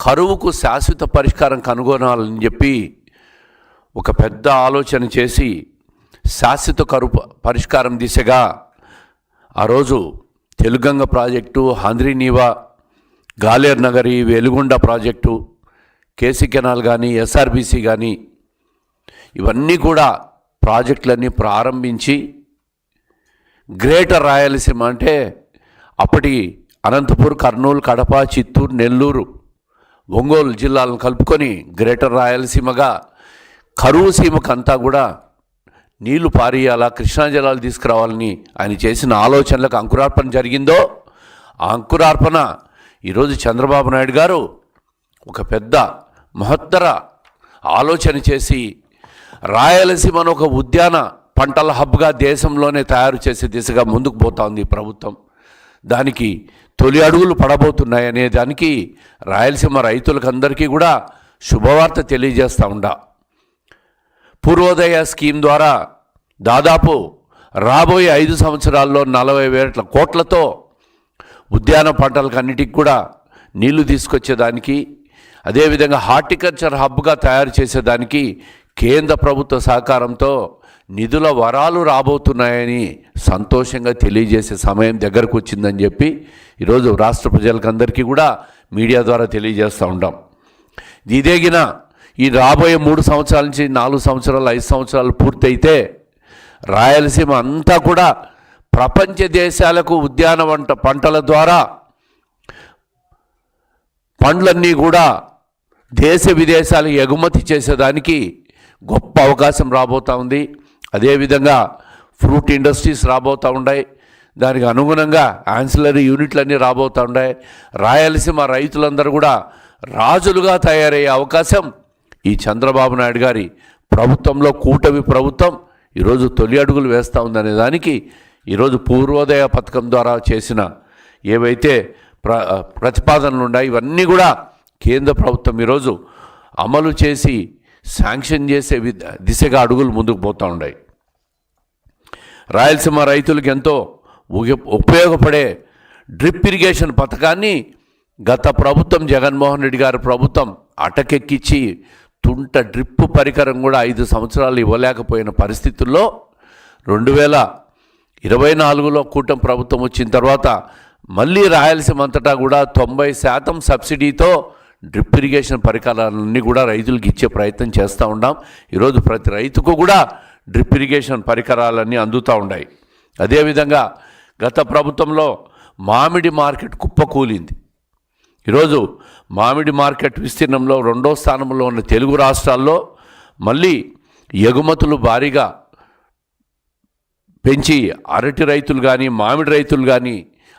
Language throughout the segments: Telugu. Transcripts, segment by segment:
కరువుకు శాశ్వత పరిష్కారం కనుగొనాలని చెప్పి ఒక పెద్ద ఆలోచన చేసి శాశ్వత కరువు పరిష్కారం దిశగా ఆ రోజు Telugu Ganga project, Handri Neeva, Galeru Nagari, Veligonda project, KC canal కానీ, ఎస్ఆర్బీసీ కానీ ఇవన్నీ కూడా ప్రాజెక్టులన్నీ ప్రారంభించి గ్రేటర్ రాయలసీమ అంటే అప్పటి అనంతపూర్, కర్నూలు, కడప, చిత్తూరు, నెల్లూరు, ఒంగోలు జిల్లాలను కలుపుకొని గ్రేటర్ రాయలసీమగా కరువు సీమకంతా కూడా నీళ్లు పారేయాలా, కృష్ణా జలాలు తీసుకురావాలని ఆయన చేసిన ఆలోచనలకు అంకురార్పణ జరిగిందో, ఆ అంకురార్పణ ఈరోజు చంద్రబాబు నాయుడు గారు ఒక పెద్ద మహత్తర ఆలోచన చేసి రాయలసీమను ఒక ఉద్యాన పంటల హబ్గా దేశంలోనే తయారు చేసే దిశగా ముందుకు పోతా ఉంది ఈ ప్రభుత్వం. దానికి తొలి అడుగులు పడబోతున్నాయనే దానికి రాయలసీమ రైతులకు అందరికీ కూడా శుభవార్త తెలియజేస్తూ ఉండా. పూర్వోదయ స్కీమ్ ద్వారా దాదాపు రాబోయే 5 సంవత్సరాల్లో 40,000 కోట్లతో ఉద్యాన పంటలకు అన్నిటికి కూడా నీళ్లు తీసుకొచ్చేదానికి, అదేవిధంగా హార్టికల్చర్ హబ్గా తయారు చేసేదానికి కేంద్ర ప్రభుత్వ సహకారంతో నిధుల వరాలు రాబోతున్నాయని సంతోషంగా తెలియజేసే సమయం దగ్గరకు వచ్చిందని చెప్పి ఈరోజు రాష్ట్ర ప్రజలకందరికీ కూడా మీడియా ద్వారా తెలియజేస్తూ ఉంటాం. ఇదేగిన ఈ రాబోయే 3 సంవత్సరాల నుంచి 4 సంవత్సరాలు 5 సంవత్సరాలు పూర్తయితే రాయలసీమ అంతా కూడా ప్రపంచ దేశాలకు ఉద్యాన పంటల ద్వారా పండ్లన్నీ కూడా దేశ విదేశాలకు ఎగుమతి చేసేదానికి గొప్ప అవకాశం రాబోతూ ఉంది. అదేవిధంగా ఫ్రూట్ ఇండస్ట్రీస్ రాబోతూ ఉన్నాయి, దానికి అనుగుణంగా యాన్సిలరీ యూనిట్లన్నీ రాబోతూ ఉన్నాయి. రాయలసీమ రైతులందరూ కూడా రాజులుగా తయారయ్యే అవకాశం ఈ చంద్రబాబు నాయుడు గారి ప్రభుత్వంలో, కూటమి ప్రభుత్వం ఈరోజు తొలి అడుగులు వేస్తూ ఉందనే దానికి ఈరోజు పూర్వోదయ పథకం ద్వారా చేసిన ఏవైతే ప్రతిపాదనలు ఉన్నాయి ఇవన్నీ కూడా కేంద్ర ప్రభుత్వం ఈరోజు అమలు చేసి శాంక్షన్ చేసే దిశగా అడుగులు ముందుకు పోతూ ఉన్నాయి. రాయలసీమ రైతులకు ఎంతో ఉపయోగపడే డ్రిప్ ఇరిగేషన్ పథకాన్ని గత ప్రభుత్వం, జగన్మోహన్ రెడ్డి గారి ప్రభుత్వం అటకెక్కించి తుంట డ్రిప్ పరికరం కూడా 5 సంవత్సరాలు ఇవ్వలేకపోయిన పరిస్థితుల్లో 2024లో కూటమి ప్రభుత్వం వచ్చిన తర్వాత మళ్ళీ రాయలసీమ అంతటా కూడా 90% సబ్సిడీతో డ్రిప్ ఇరిగేషన్ పరికరాలన్నీ కూడా రైతులకు ఇచ్చే ప్రయత్నం చేస్తూ ఉన్నాం. ఈరోజు ప్రతి రైతుకు కూడా డ్రిప్ ఇరిగేషన్ పరికరాలన్నీ అందుతూ ఉన్నాయి. అదేవిధంగా గత ప్రభుత్వంలో మామిడి మార్కెట్ కుప్పకూలింది. ఈరోజు మామిడి మార్కెట్ విస్తీర్ణంలో 2వ స్థానంలో ఉన్న తెలుగు రాష్ట్రాల్లో మళ్ళీ ఎగుమతులు భారీగా పెంచి అరటి రైతులు కానీ, మామిడి రైతులు కానీ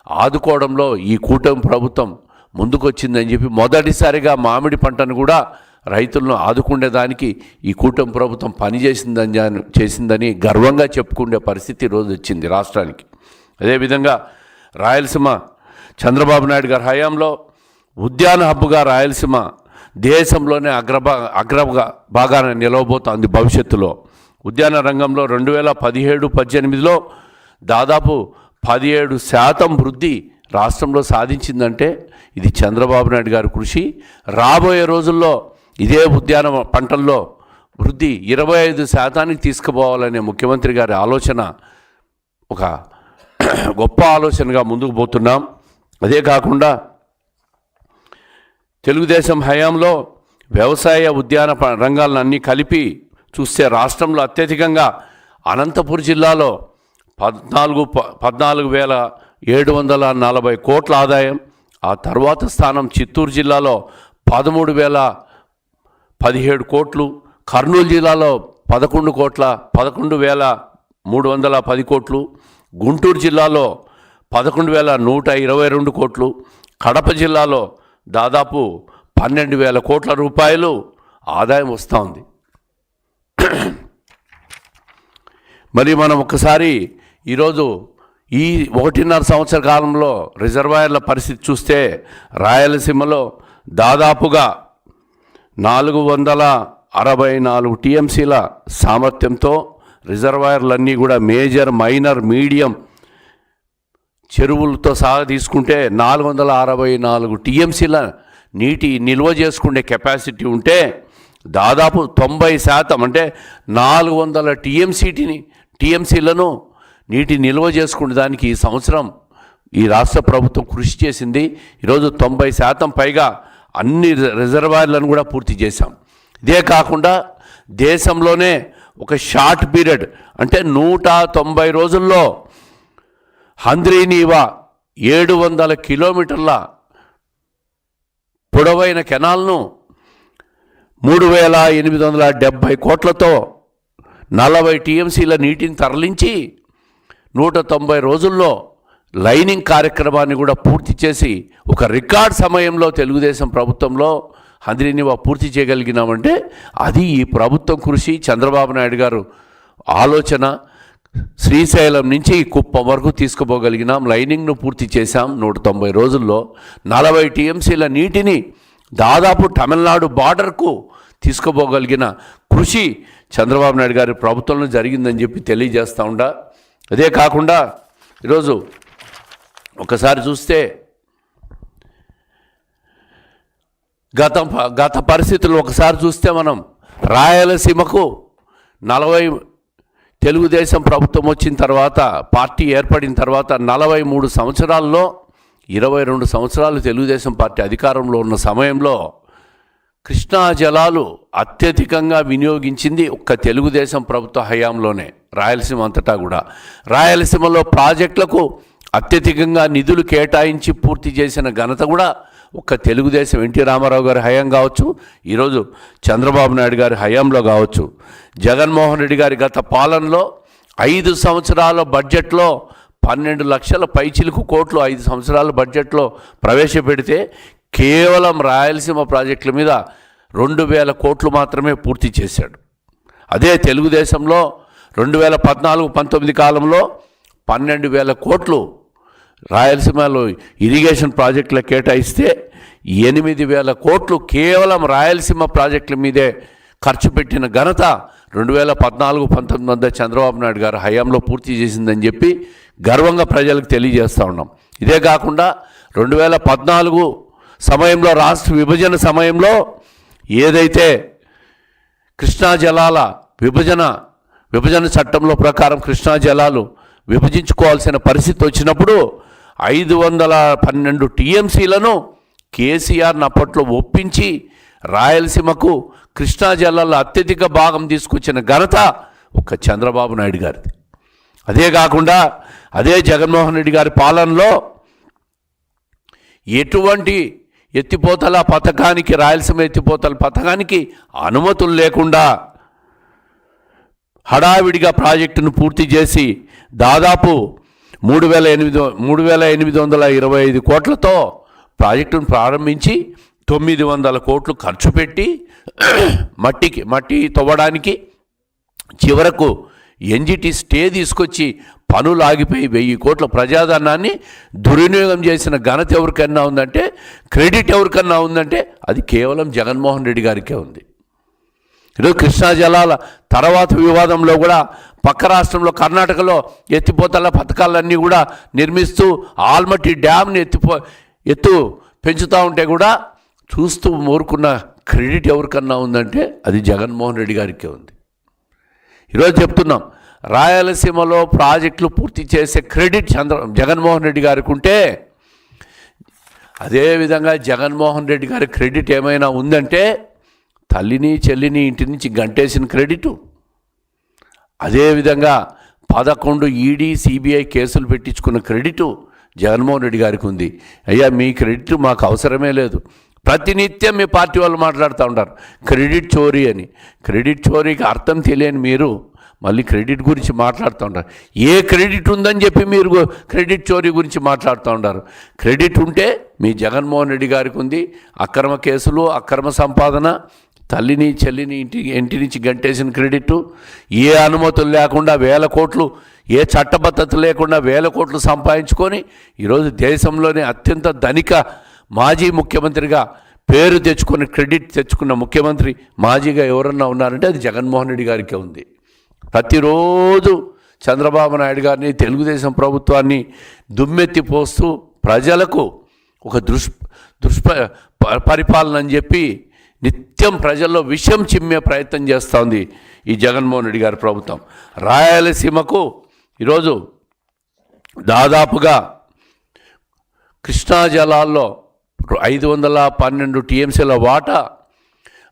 ఆదుకోవడంలో ఈ కూటమి ప్రభుత్వం ముందుకొచ్చిందని చెప్పి మొదటిసారిగా మామిడి పంటను కూడా రైతులను ఆదుకునేదానికి ఈ కూటమి ప్రభుత్వం చేసిందని గర్వంగా చెప్పుకునే పరిస్థితి ఈరోజు వచ్చింది రాష్ట్రానికి. అదేవిధంగా రాయలసీమ చంద్రబాబు నాయుడు గారి హయాంలో ఉద్యాన హబ్బుగా రాయలసీమ దేశంలోనే భాగాన నిలవబోతోంది భవిష్యత్తులో. ఉద్యాన రంగంలో 2017-18లో దాదాపు 17% వృద్ధి రాష్ట్రంలో సాధించిందంటే ఇది చంద్రబాబు నాయుడు గారి కృషి. రాబోయే రోజుల్లో ఇదే ఉద్యాన పంటల్లో వృద్ధి 25% తీసుకుపోవాలనే ముఖ్యమంత్రి గారి ఆలోచన ఒక గొప్ప ఆలోచనగా ముందుకు పోతున్నాం. అదే కాకుండా తెలుగుదేశం హయాంలో వ్యవసాయ ఉద్యాన రంగాలన్నీ కలిపి చూస్తే రాష్ట్రంలో అత్యధికంగా అనంతపురం జిల్లాలో 14,740 కోట్ల ఆదాయం. ఆ తర్వాత స్థానం చిత్తూరు జిల్లాలో 13,017 కోట్లు, కర్నూలు జిల్లాలో 11,310 కోట్లు, గుంటూరు జిల్లాలో 11,122 కోట్లు, కడప జిల్లాలో దాదాపు 12,000 కోట్ల రూపాయలు ఆదాయం వస్తూ ఉంది. మరి మనం ఒకసారి ఈరోజు ఈ 1.5 సంవత్సర కాలంలో రిజర్వాయర్ల పరిస్థితి చూస్తే రాయలసీమలో దాదాపుగా 464 టీఎంసీల సామర్థ్యంతో రిజర్వాయర్లన్నీ కూడా మేజర్, మైనర్, మీడియం చెరువులతో సహా తీసుకుంటే 464 టీఎంసీల నీటి నిల్వ చేసుకునే కెపాసిటీ ఉంటే దాదాపు 90% అంటే 400 టీఎంసీలను నీటి నిల్వ చేసుకునే దానికి ఈ సంవత్సరం ఈ రాష్ట్ర ప్రభుత్వం కృషి చేసింది. ఈరోజు 90% పైగా అన్ని రిజర్వాయర్లను కూడా పూర్తి చేశాం. ఇదే కాకుండా దేశంలోనే ఒక షార్ట్ పీరియడ్ అంటే 190 రోజుల్లో హంద్రీనీవా 700 కిలోమీటర్ల పొడవైన కెనాల్ను 3870 కోట్లతో 40 టీఎంసీల నీటిని తరలించి 190 రోజుల్లో లైనింగ్ కార్యక్రమాన్ని కూడా పూర్తి చేసి ఒక రికార్డ్ సమయంలో తెలుగుదేశం ప్రభుత్వంలో హంద్రీనీవా పూర్తి చేయగలిగినామంటే అది ఈ ప్రభుత్వం కృషి, చంద్రబాబు నాయుడు గారు ఆలోచన. శ్రీశైలం నుంచి కుప్పం వరకు తీసుకుపోగలిగినాం, లైనింగ్ను పూర్తి చేశాం 190 రోజుల్లో. 40 టీఎంసీల నీటిని దాదాపు తమిళనాడు బార్డర్కు తీసుకుపోగలిగిన కృషి చంద్రబాబు నాయుడు గారి ప్రభుత్వంలో జరిగిందని చెప్పి తెలియజేస్తూ ఉండా. అదే కాకుండా ఈరోజు ఒకసారి చూస్తే గత పరిస్థితులు ఒకసారి చూస్తే మనం రాయలసీమకు 40 తెలుగుదేశం ప్రభుత్వం వచ్చిన తర్వాత, పార్టీ ఏర్పడిన తర్వాత 43 సంవత్సరాల్లో 22 సంవత్సరాలు తెలుగుదేశం పార్టీ అధికారంలో ఉన్న సమయంలో కృష్ణా జలాలు అత్యధికంగా వినియోగించింది ఒక్క తెలుగుదేశం ప్రభుత్వ హయాంలోనే. రాయలసీమ అంతటా కూడా రాయలసీమలో ప్రాజెక్టులకు అత్యధికంగా నిధులు కేటాయించి పూర్తి చేసిన ఘనత కూడా ఒక్క తెలుగుదేశం ఎన్టీ రామారావు గారి హయాం కావచ్చు, ఈరోజు చంద్రబాబు నాయుడు గారి హయాంలో కావచ్చు. జగన్మోహన్ రెడ్డి గారి గత పాలనలో 5 సంవత్సరాల బడ్జెట్లో 12 లక్షల పైచిలుకు కోట్లు 5 సంవత్సరాల బడ్జెట్లో ప్రవేశపెడితే కేవలం రాయలసీమ ప్రాజెక్టుల మీద 2000 కోట్లు మాత్రమే పూర్తి చేశాడు. అదే తెలుగుదేశంలో 2014-19 కాలంలో 12,000 కోట్లు రాయలసీమలో ఇరిగేషన్ ప్రాజెక్టుల కేటాయిస్తే 8,000 కోట్లు కేవలం రాయలసీమ ప్రాజెక్టుల మీదే ఖర్చు పెట్టిన ఘనత 2014-19 మధ్య చంద్రబాబు నాయుడు గారు హయాంలో పూర్తి చేసిందని చెప్పి గర్వంగా ప్రజలకు తెలియజేస్తూ ఉన్నాం. ఇదే కాకుండా 2014 సమయంలో రాష్ట్ర విభజన సమయంలో ఏదైతే కృష్ణా జలాల విభజన చట్టంలో ప్రకారం కృష్ణా జలాలు విభజించుకోవాల్సిన పరిస్థితి వచ్చినప్పుడు 512 టీఎంసీలను కేసీఆర్ని అప్పట్లో ఒప్పించి రాయలసీమకు కృష్ణా జలాల్లో అత్యధిక భాగం తీసుకొచ్చిన ఘనత ఒక చంద్రబాబు నాయుడు గారిది. అదే కాకుండా అదే జగన్మోహన్ రెడ్డి గారి పాలనలో ఎటువంటి ఎత్తిపోతల పథకానికి, రాయలసీమ ఎత్తిపోతల పథకానికి అనుమతులు లేకుండా హడావిడిగా ప్రాజెక్టును పూర్తి చేసి దాదాపు 3,825 కోట్లతో ప్రాజెక్టును ప్రారంభించి 900 కోట్లు ఖర్చు పెట్టి మట్టి తవ్వడానికి చివరకు ఎన్జిటి స్టే తీసుకొచ్చి పనులు ఆగిపోయి 1000 కోట్ల ప్రజాధనాన్ని దుర్వినియోగం చేసిన ఘనత ఎవరికన్నా ఉందంటే, క్రెడిట్ ఎవరికన్నా ఉందంటే అది కేవలం జగన్మోహన్ రెడ్డి గారికే ఉంది. ఈరోజు కృష్ణా జలాల తర్వాత వివాదంలో కూడా పక్క రాష్ట్రంలో కర్ణాటకలో ఎత్తిపోతల పథకాలన్నీ కూడా నిర్మిస్తూ ఆల్మట్టి డ్యామ్ని ఎత్తు పెంచుతూ ఉంటే కూడా చూస్తూ ఊరుకున్న క్రెడిట్ ఎవరికన్నా ఉందంటే అది జగన్మోహన్ రెడ్డి గారికే ఉంది. ఈరోజు చెప్తున్నాం, రాయలసీమలో ప్రాజెక్టులు పూర్తి చేసే క్రెడిట్ జగన్మోహన్ రెడ్డి గారికి ఉంటే, అదేవిధంగా జగన్మోహన్ రెడ్డి గారి క్రెడిట్ ఏమైనా ఉందంటే తల్లిని చెల్లిని ఇంటి నుంచి గంటేసిన క్రెడిటు, అదేవిధంగా 11 ఈడీ సిబిఐ కేసులు పెట్టించుకున్న క్రెడిటు జగన్మోహన్ రెడ్డి గారికి ఉంది. అయ్యా, మీ క్రెడిట్ మాకు అవసరమే లేదు. ప్రతినిత్యం మీ పార్టీ వాళ్ళు మాట్లాడుతూ ఉంటారు క్రెడిట్ చోరీ అని. క్రెడిట్ చోరీకి అర్థం తెలియని మీరు మళ్ళీ క్రెడిట్ గురించి మాట్లాడుతూ ఉంటారు. ఏ క్రెడిట్ ఉందని చెప్పి మీరు క్రెడిట్ చోరీ గురించి మాట్లాడుతూ ఉంటారు. క్రెడిట్ ఉంటే మీ జగన్మోహన్ రెడ్డి గారికి ఉంది. అక్రమ కేసులు, అక్రమ సంపాదన, తల్లిని చెల్లిని ఇంటి నుంచి గంటేసిన క్రెడిట్, ఏ అనుమతులు లేకుండా 1000 కోట్లు, ఏ చట్టబద్ధత లేకుండా 1000 కోట్లు సంపాదించుకొని ఈరోజు దేశంలోనే అత్యంత ధనిక మాజీ ముఖ్యమంత్రిగా పేరు తెచ్చుకొని క్రెడిట్ తెచ్చుకున్న ముఖ్యమంత్రి మాజీగా ఎవరన్నా ఉన్నారంటే అది జగన్మోహన్ రెడ్డి గారికే ఉంది. ప్రతిరోజు చంద్రబాబు నాయుడు గారిని, తెలుగుదేశం ప్రభుత్వాన్ని దుమ్మెత్తి పోస్తూ ప్రజలకు ఒక పరిపాలన అని చెప్పి నిత్యం ప్రజల్లో విషం చిమ్మే ప్రయత్నం చేస్తోంది ఈ జగన్మోహన్ రెడ్డి గారి ప్రభుత్వం. రాయలసీమకు ఈరోజు దాదాపుగా కృష్ణా జలాల్లో 512 టీఎంసీల వాటా,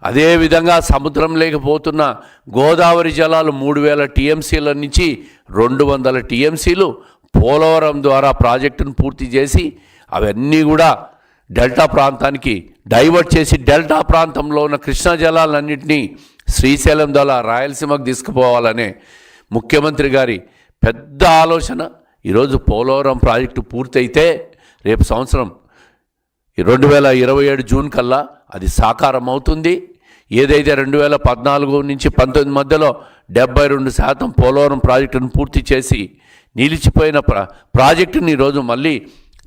అదేవిధంగా సముద్రం లేకపోతున్న గోదావరి జలాలు 3000 టీఎంసీల నుంచి 200 టీఎంసీలు పోలవరం ద్వారా ప్రాజెక్టును పూర్తి చేసి అవన్నీ కూడా డెల్టా ప్రాంతానికి డైవర్ట్ చేసి డెల్టా ప్రాంతంలో ఉన్న కృష్ణా జలాలన్నింటినీ శ్రీశైలం ద్వారా రాయలసీమకు తీసుకుపోవాలనే ముఖ్యమంత్రి గారి పెద్ద ఆలోచన. ఈరోజు పోలవరం ప్రాజెక్టు పూర్తయితే రేపు సంవత్సరం 2027 జూన్ కల్లా అది సాకారం అవుతుంది. ఏదైతే 2014 నుంచి 19 మధ్యలో 72% పోలవరం ప్రాజెక్టును పూర్తి చేసి నిలిచిపోయిన ప్రాజెక్టుని ఈరోజు మళ్ళీ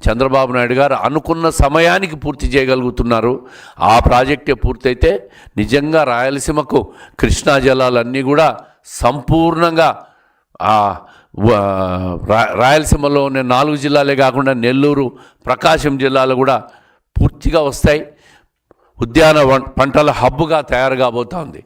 చంద్రబాబు నాయుడు గారు అనుకున్న సమయానికి పూర్తి చేయగలుగుతున్నారు. ఆ ప్రాజెక్టే పూర్తయితే నిజంగా రాయలసీమకు కృష్ణా జలాలన్నీ కూడా సంపూర్ణంగా రాయలసీమలో ఉన్న 4 జిల్లాలే కాకుండా నెల్లూరు, ప్రకాశం జిల్లాలు కూడా పూర్తిగా వస్తాయి. ఉద్యాన పంటల హబ్బుగా తయారు కాబోతోంది.